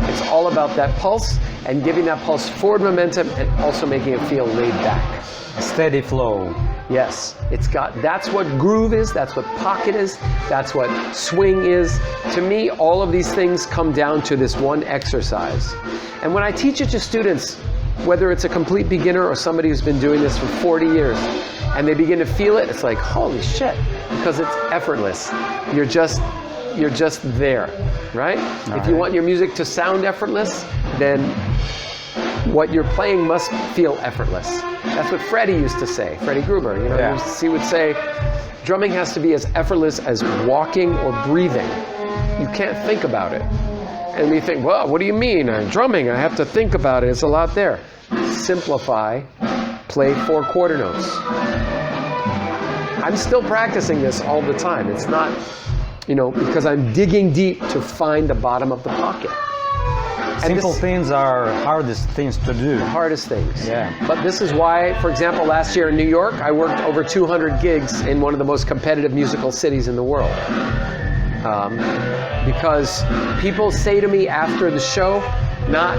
it's all about that pulse and giving that pulse forward momentum and also making it feel laid back. Steady flow. Yes, that's what groove is, that's what pocket is, that's what swing is. To me, all of these things come down to this one exercise. And when I teach it to students, whether it's a complete beginner or somebody who's been doing this for 40 years, and they begin to feel it, it's like, holy shit, because it's effortless. You're just there, right? If you want your music to sound effortless, then what you're playing must feel effortless. That's what Freddie used to say, Freddie Gruber. You know, Yeah. he would say, drumming has to be as effortless as walking or breathing. You can't think about it. And we think, well, what do you mean? Drumming, I have to think about it. It's a lot there. Simplify, play 4 quarter notes. I'm still practicing this all the time. It's not, you know, because I'm digging deep to find the bottom of the pocket. Simple things are hardest things to do. Hardest things. Yeah. But this is why, for example, last year in New York, I worked over 200 gigs in one of the most competitive musical cities in the world. Because people say to me after the show, not,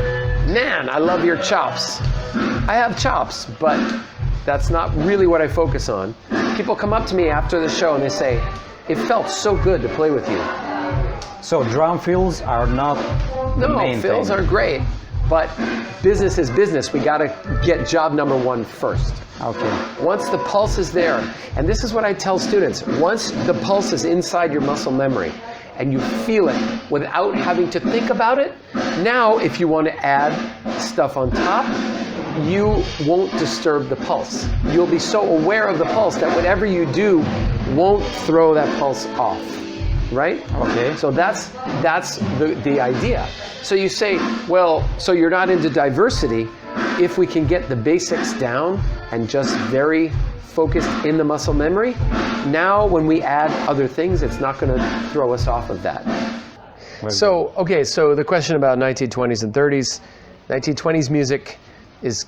man, I love your chops. I have chops, but that's not really what I focus on. People come up to me after the show and they say, it felt so good to play with you. So drum fills are not the main thing. No, fills are great, but business is business. We got to get job number 1 first. Okay. Once the pulse is there, and this is what I tell students, once the pulse is inside your muscle memory and you feel it without having to think about it, now if you want to add stuff on top, you won't disturb the pulse. You'll be so aware of the pulse that whatever you do won't throw that pulse off. Right? Okay. So that's the idea. So you say, well, so you're not into diversity. If we can get the basics down and just very focused in the muscle memory, now when we add other things, it's not going to throw us off of that. So, okay, so the question about 1920s and 30s. 1920s music is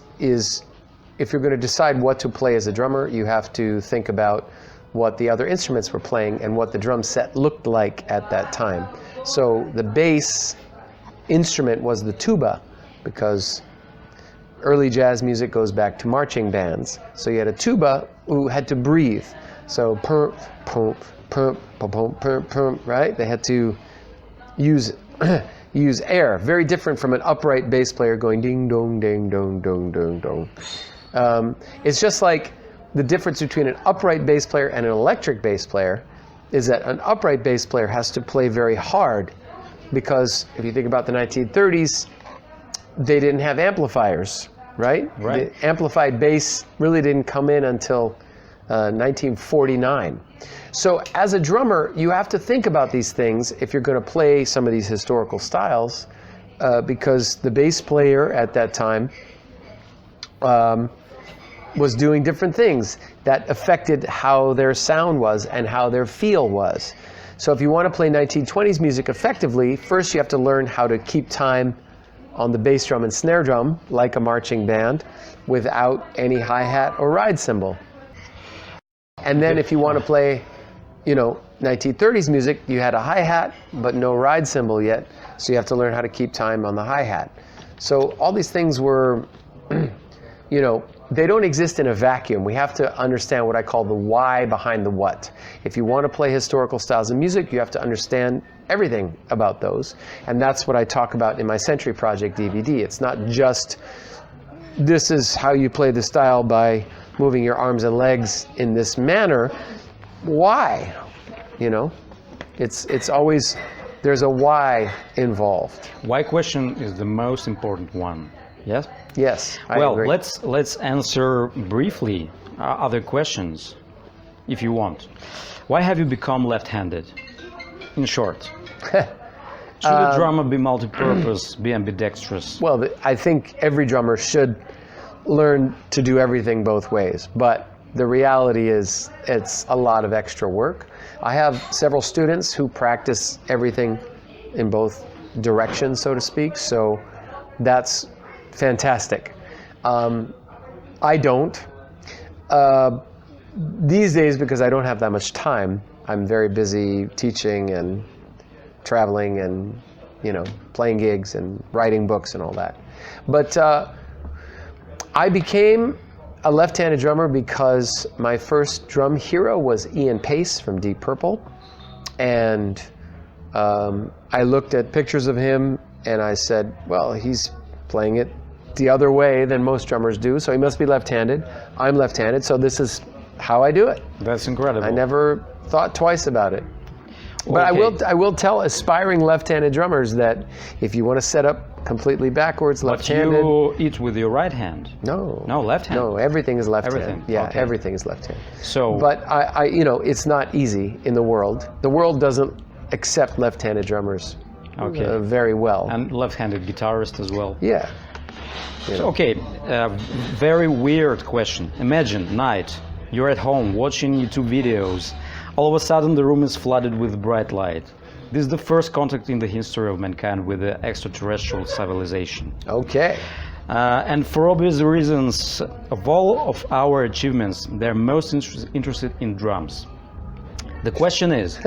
if you're going to decide what to play as a drummer, you have to think about what the other instruments were playing and what the drum set looked like at that time. So the bass instrument was the tuba, because early jazz music goes back to marching bands. So you had a tuba who had to breathe. So pump, pump, pump, pump, pump, pump, pump, right? They had to use use air. Very different from an upright bass player going ding dong ding dong dong dong dong. It's just like the difference between an upright bass player and an electric bass player is that an upright bass player has to play very hard, because if you think about the 1930s, they didn't have amplifiers, right? Right. The amplified bass really didn't come in until 1949. So as a drummer, you have to think about these things if you're going to play some of these historical styles, because the bass player at that time was doing different things that affected how their sound was and how their feel was. So if you want to play 1920s music effectively, first you have to learn how to keep time on the bass drum and snare drum like a marching band without any hi-hat or ride cymbal. And then if you want to play, 1930s music, you had a hi-hat but no ride cymbal yet, so you have to learn how to keep time on the hi-hat. So all these things were, they don't exist in a vacuum. We have to understand what I call the why behind the what. If you want to play historical styles of music, you have to understand everything about those. And that's what I talk about in my Century Project DVD. It's not just, this is how you play the style by moving your arms and legs in this manner. Why? It's always, there's a why involved. Why question is the most important one. Yes? Yes, I well, agree. let's answer briefly other questions, if you want. Why have you become left-handed? In short, should a drummer be multi-purpose, be ambidextrous? Well, I think every drummer should learn to do everything both ways, but the reality is it's a lot of extra work. I have several students who practice everything in both directions, so to speak, so that's fantastic. I don't. These days, because I don't have that much time, I'm very busy teaching and traveling and, playing gigs and writing books and all that. But I became a left-handed drummer because my first drum hero was Ian Pace from Deep Purple. And I looked at pictures of him and I said, well, he's playing it the other way than most drummers do, so he must be left-handed. I'm left-handed, so this is how I do it. That's incredible. I never thought twice about it. But Okay. I will tell aspiring left-handed drummers that if you want to set up completely backwards, But left-handed. you eat with your right hand. No. No, left hand. No, everything is left-handed. Everything, Yeah, okay. everything is left-handed. So, But it's not easy in the world. The world doesn't accept left-handed drummers okay. very well. And left-handed guitarist as well. Yeah. Okay, very weird question. Imagine night, you're at home watching YouTube videos. All of a sudden the room is flooded with bright light. This is the first contact in the history of mankind with the extraterrestrial civilization. Okay. And for obvious reasons, of all of our achievements, they're most interested in drums. The question is,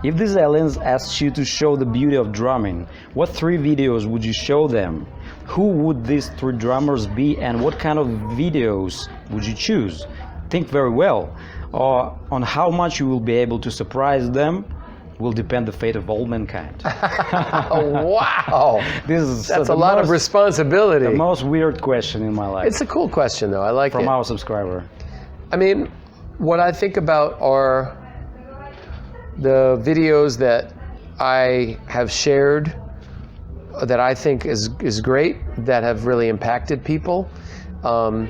if these aliens asked you to show the beauty of drumming, what 3 videos would you show them? Who would these 3 drummers be, and what kind of videos would you choose? Think very well. On how much you will be able to surprise them will depend the fate of all mankind. Wow. That's a lot of responsibility. The most weird question in my life. It's a cool question, though. I like it. From our subscriber. I mean, what I think about are the videos that I have shared that I think is great, that have really impacted people. And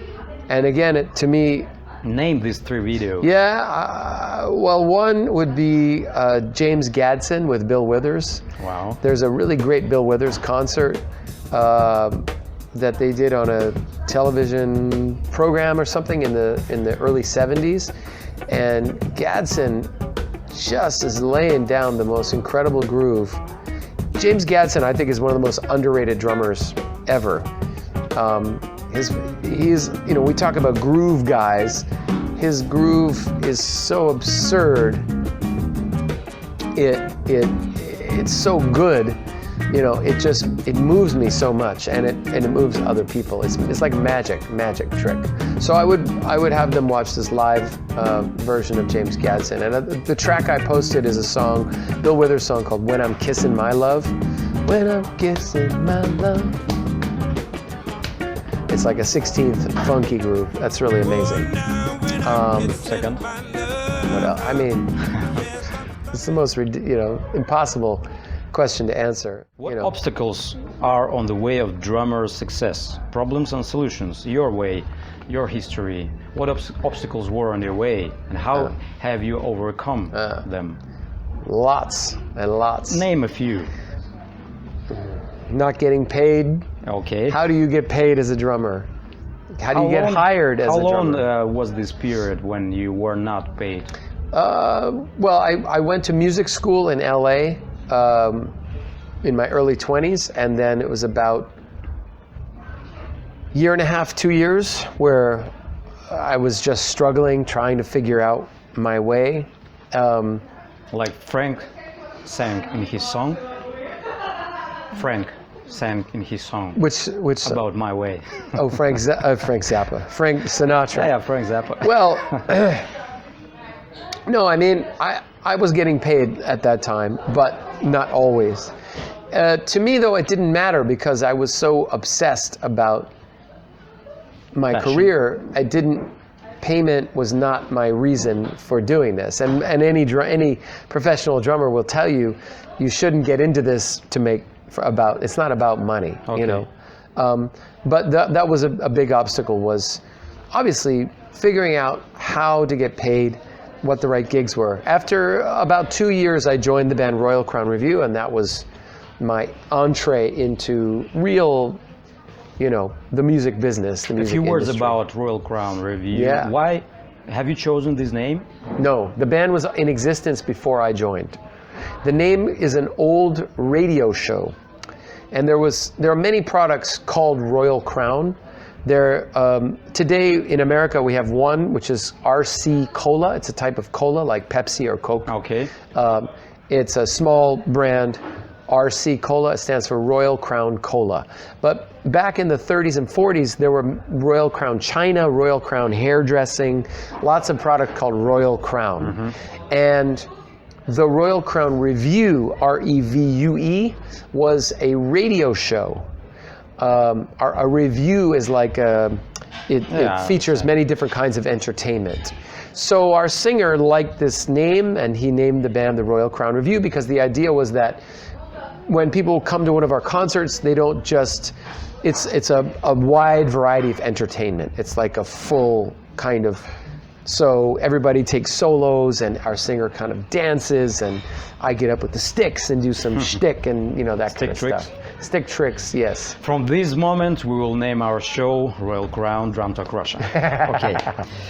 again, to me... Name these 3 videos. Yeah, well, one would be James Gadson with Bill Withers. Wow. There's a really great Bill Withers concert that they did on a television program or something in the early 70s. And Gadson just is laying down the most incredible groove. James Gadson, I think, is one of the most underrated drummers ever. We talk about groove guys. His groove is so absurd. It's so good you know, it moves me so much, and it moves other people. It's like magic trick. So I would have them watch this live version of James Gadson, and the track I posted is a song, Bill Withers' song called "When I'm Kissing My Love." When I'm kissing my love. It's like a 16th funky groove. That's really amazing. Second. What else? I mean, it's the most impossible question to answer. What obstacles are on the way of drummers' success? Problems and solutions. Your way, your history. What obstacles were on your way, and how have you overcome them? Lots and lots. Name a few. Not getting paid. Okay. How do you get paid as a drummer? How do you get hired as a drummer? How long was this period when you were not paid? Well, I went to music school in LA in my early 20s, and then it was about a year and a half, 2 years, where I was just struggling, trying to figure out my way. Like Frank sang in his song. Frank sang in his song. Which about my way. Oh, Frank Zappa. Frank Sinatra. Yeah, Frank Zappa. Well, no, I mean, I was getting paid at that time, but not always. To me, though, it didn't matter because I was so obsessed about my career. Payment was not my reason for doing this. And any professional drummer will tell you, you shouldn't get into this to make it's not about money, okay. You know. But that was a big obstacle, was obviously figuring out how to get paid, what the right gigs were. After about 2 years, I joined the band Royal Crown Revue, and that was my entree into real, the music business, the music industry. A few words about Royal Crown Revue. Yeah. Why have you chosen this name? No, the band was in existence before I joined. The name is an old radio show, and there are many products called Royal Crown. Today in America we have one which is RC Cola. It's a type of cola like Pepsi or Coke. Okay. It's a small brand, RC Cola. It stands for Royal Crown Cola. But back in the 30s and 40s, there were Royal Crown China, Royal Crown hairdressing, lots of product called Royal Crown. Mm-hmm. And the Royal Crown Revue, REVUE, was a radio show. A review is like it features many different kinds of entertainment. So our singer liked this name, and he named the band the Royal Crown Revue because the idea was that when people come to one of our concerts, they don't just, it's a wide variety of entertainment. It's like a full kind of, so everybody takes solos, and our singer kind of dances, and I get up with the sticks and do some shtick and that kind of stuff. Stick tricks, yes. From this moment, we will name our show Royal Crown Drum Talk Russia. Okay.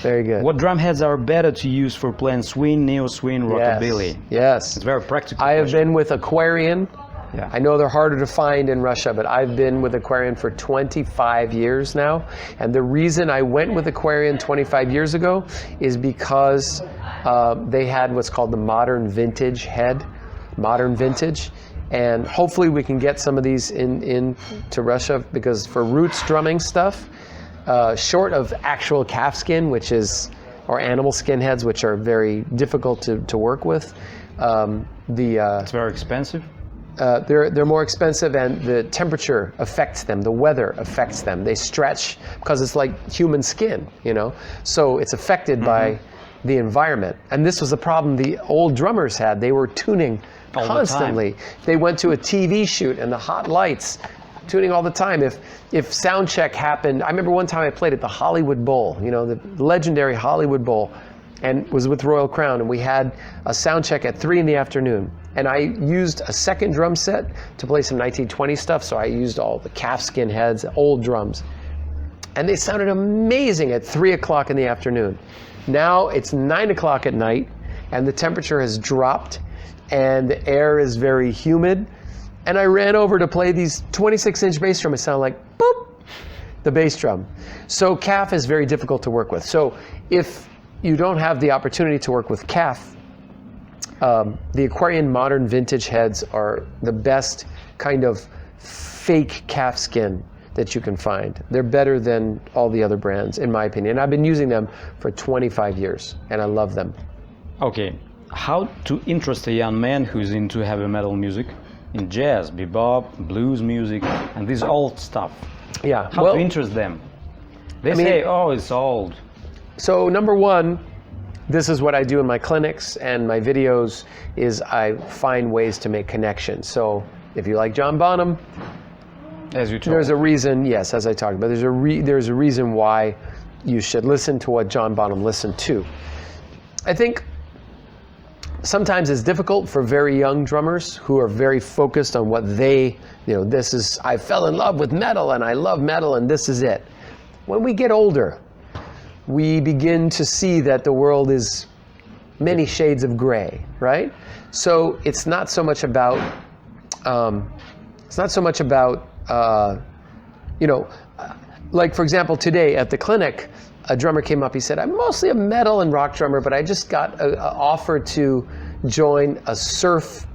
Very good. What drum heads are better to use for playing swing, neo-swing, rockabilly? Yes. It's very practical. I have been with Aquarian. Yeah. I know they're harder to find in Russia, but I've been with Aquarian for 25 years now. And the reason I went with Aquarian 25 years ago is because they had what's called the modern vintage head, modern vintage. And hopefully we can get some of these in to Russia, because for roots drumming stuff, short of actual calf skin, or animal skin heads, which are very difficult to work with, it's very expensive. They're more expensive, and the temperature affects them. The weather affects them. They stretch because it's like human skin, So it's affected by the environment. And this was a problem the old drummers had. They were tuning constantly. They went to a TV shoot and the hot lights, tuning all the time. If sound check happened, I remember one time I played at the Hollywood Bowl, the legendary Hollywood Bowl, and was with Royal Crown, and we had a sound check at 3 p.m. And I used a second drum set to play some 1920 stuff, so I used all the calfskin heads, old drums. And they sounded amazing at 3 p.m. Now it's 9 o'clock at night, and the temperature has dropped, and the air is very humid. And I ran over to play these 26-inch bass drum. It sounded like, boop, the bass drum. So calf is very difficult to work with. So if you don't have the opportunity to work with calf, The Aquarian modern vintage heads are the best kind of fake calf skin that you can find. They're better than all the other brands, in my opinion. I've been using them for 25 years, and I love them. Okay, how to interest a young man who's into heavy metal music, in jazz, bebop, blues music, and this old stuff? Yeah, How to interest them? They say, oh, it's old. So number one, this is what I do in my clinics and my videos, is I find ways to make connections. So if you like John Bonham, As you told. there's a reason, yes, as I talked about, there's a reason why you should listen to what John Bonham listened to. I think sometimes it's difficult for very young drummers who are very focused on what they, this is, I fell in love with metal and I love metal and this is it. When we get older, we begin to see that the world is many shades of gray, right? So it's not so much about, like for example, today at the clinic, a drummer came up, he said, I'm mostly a metal and rock drummer, but I just got an offer to join a surf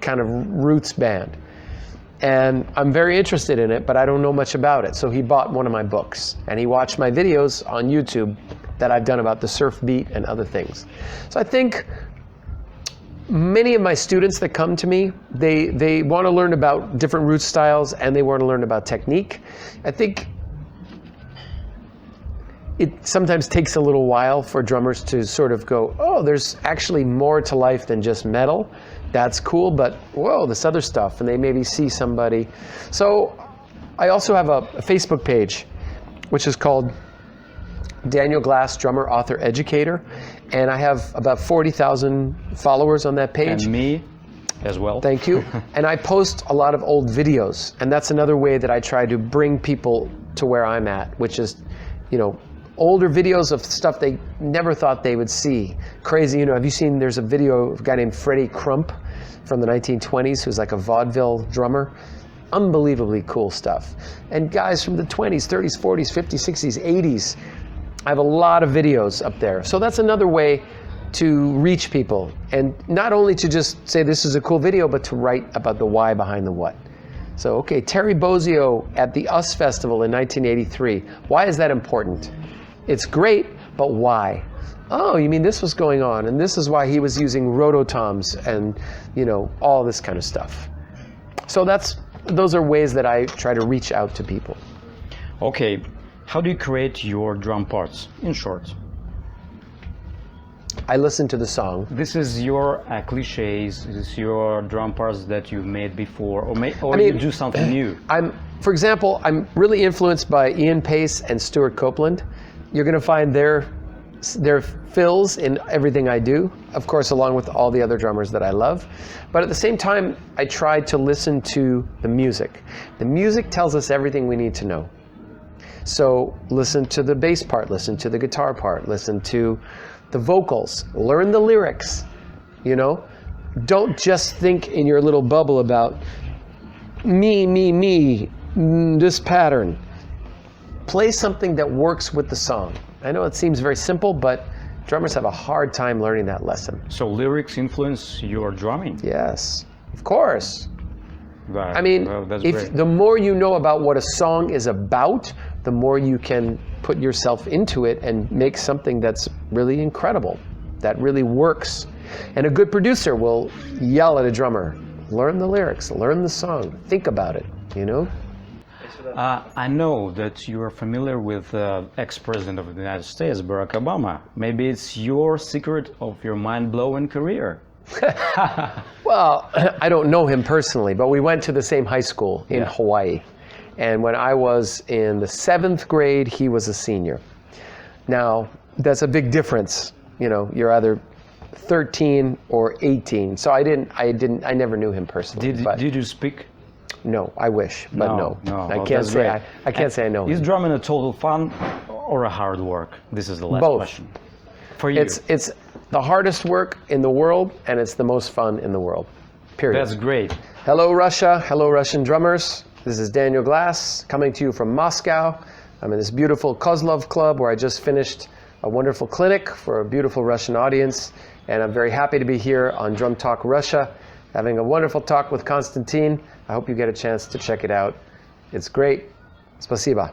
kind of roots band. And I'm very interested in it, but I don't know much about it. So he bought one of my books, and he watched my videos on YouTube that I've done about the surf beat and other things. So I think many of my students that come to me, they want to learn about different root styles, and they want to learn about technique. I think it sometimes takes a little while for drummers to sort of go, oh, there's actually more to life than just metal. That's cool, but whoa, this other stuff, and they maybe see somebody. So I also have a Facebook page, which is called Daniel Glass, Drummer, Author, Educator, and I have about 40,000 followers on that page. And me as well. Thank you. And I post a lot of old videos, and that's another way that I try to bring people to where I'm at, which is, older videos of stuff they never thought they would see. Crazy, have you seen, there's a video of a guy named Freddie Crump from the 1920s who's like a vaudeville drummer. Unbelievably cool stuff. And guys from the 20s, 30s, 40s, 50s, 60s, 80s. I have a lot of videos up there. So that's another way to reach people. And not only to just say this is a cool video, but to write about the why behind the what. So, okay, Terry Bozzio at the US Festival in 1983. Why is that important? It's great, but why? Oh, you mean this was going on, and this is why he was using rototoms and, all this kind of stuff. So those are ways that I try to reach out to people. Okay, how do you create your drum parts, in short? I listen to the song. This is your cliches, this is your drum parts that you've made before, or you do something new. For example, I'm really influenced by Ian Pace and Stuart Copeland. You're going to find their fills in everything I do, of course, along with all the other drummers that I love. But at the same time, I try to listen to the music. The music tells us everything we need to know. So listen to the bass part, listen to the guitar part, listen to the vocals, learn the lyrics, Don't just think in your little bubble about me, this pattern. Play something that works with the song. I know it seems very simple, but drummers have a hard time learning that lesson. So lyrics influence your drumming? Yes, of course. Right. That's if great. the more you know about what a song is about, the more you can put yourself into it and make something that's really incredible, that really works. And a good producer will yell at a drummer, learn the lyrics, learn the song, think about it, I know that you are familiar with ex-president of the United States, Barack Obama. Maybe it's your secret of your mind-blowing career. Well, I don't know him personally, but we went to the same high school in Hawaii. And when I was in the 7th grade, he was a senior. Now, that's a big difference. You're either 13 or 18. So I never knew him personally. Did you speak? No, I wish, but no. I can't that's say great. I can't say I know Is him. drumming a total fun or a hard work? This is the last Both. question. For you. It's the hardest work in the world, and it's the most fun in the world. Period. That's great. Hello, Russia. Hello, Russian drummers. This is Daniel Glass coming to you from Moscow. I'm in this beautiful Kozlov Club where I just finished a wonderful clinic for a beautiful Russian audience. And I'm very happy to be here on Drum Talk Russia, having a wonderful talk with Konstantin. I hope you get a chance to check it out. It's great. Спасибо.